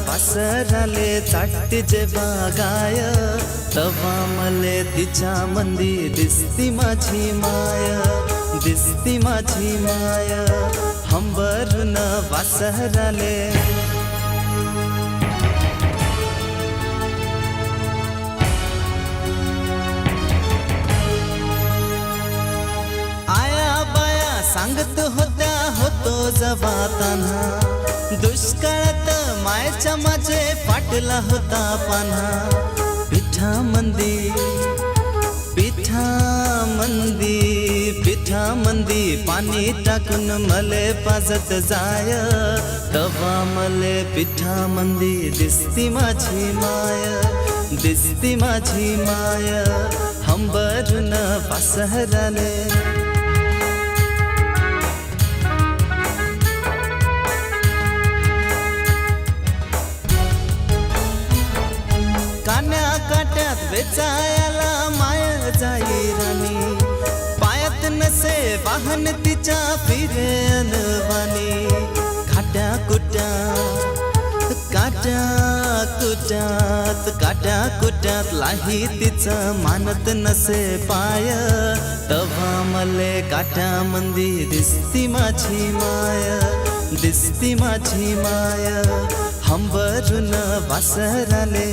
वासराले चाटते जेव्हा गाय तवा मले तिच्या मंदी दिसती माझी माय, दिसती माझी माय हंबरून वासराले। आया बाया सांगत होत्या होतो जवाताना, दुष्काळात मायच्या माझे फाटला होता पान्हा। पिठा मंदी पिठा मंदी पिठा मंदी पाणी टाकून मले पाजत जाय तवा मले पिठा मंदी दिसती माझी माय, दिसती माझी माय हंबरून वासराले। कान्या काट्यात वेचायला माय जाई राणी, पायात नसे वाहन तिच्या फिरे अनवानी। काट्या कुट्यात काट्या कुट्यात काट्या कुट्यात लाही तिचं मानत नसे पाय तवा मले काट्या मंदी दिसती माझी माय, दिसती माझी माय हंबरून वासराले।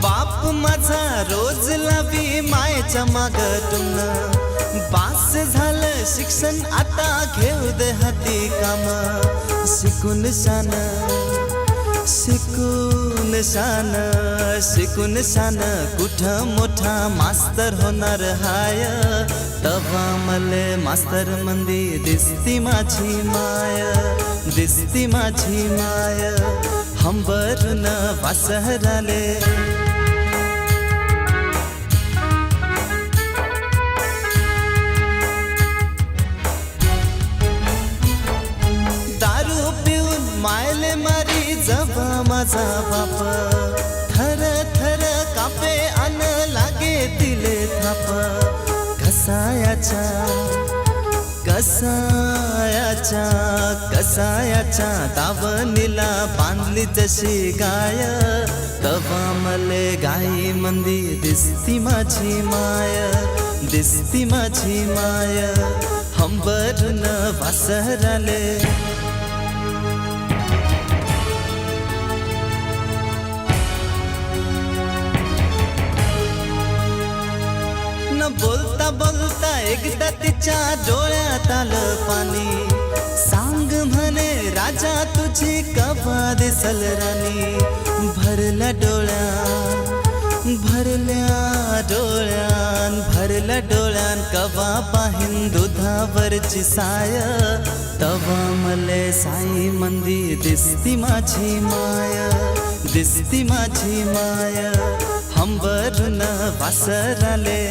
बाप माझा रोज लावी मायच्या मागटून, बास झालं शिक्षण आता घेऊ दे हाती काम। शिकून शान शिकून शान शिकून शान कुठं मोठा मास्तर होणार हाय तवा मले मास्तर मंदी दिसती माझी माय, दिसती माझी माय हंबरून वासराले। दारू पिऊन मायले मारी जवा माझा बाप, थर थर कापे अन लागे तिले थाप। कसायाच्या कसायाच्या कसायाच्या दावणीला बांधली जशी गाय तवा मले गाई मंदी दिसती माझी माय, दिसती माझी माय हंबरून वासराले। न बोलता बोलता एकदा तिच्या डोळ्यात आलं पाणी, सांग म्हणे राजा तुझी कवा दिसल राणी। भरल्या डोळ्यान भरल्या डोळ्यान भरल्या डोळ्यान कवा पाहिन दुधावरची साय तवा मले साई मंदी दिसती माझी माय, दिसती माझी माय हंबरून वासराले।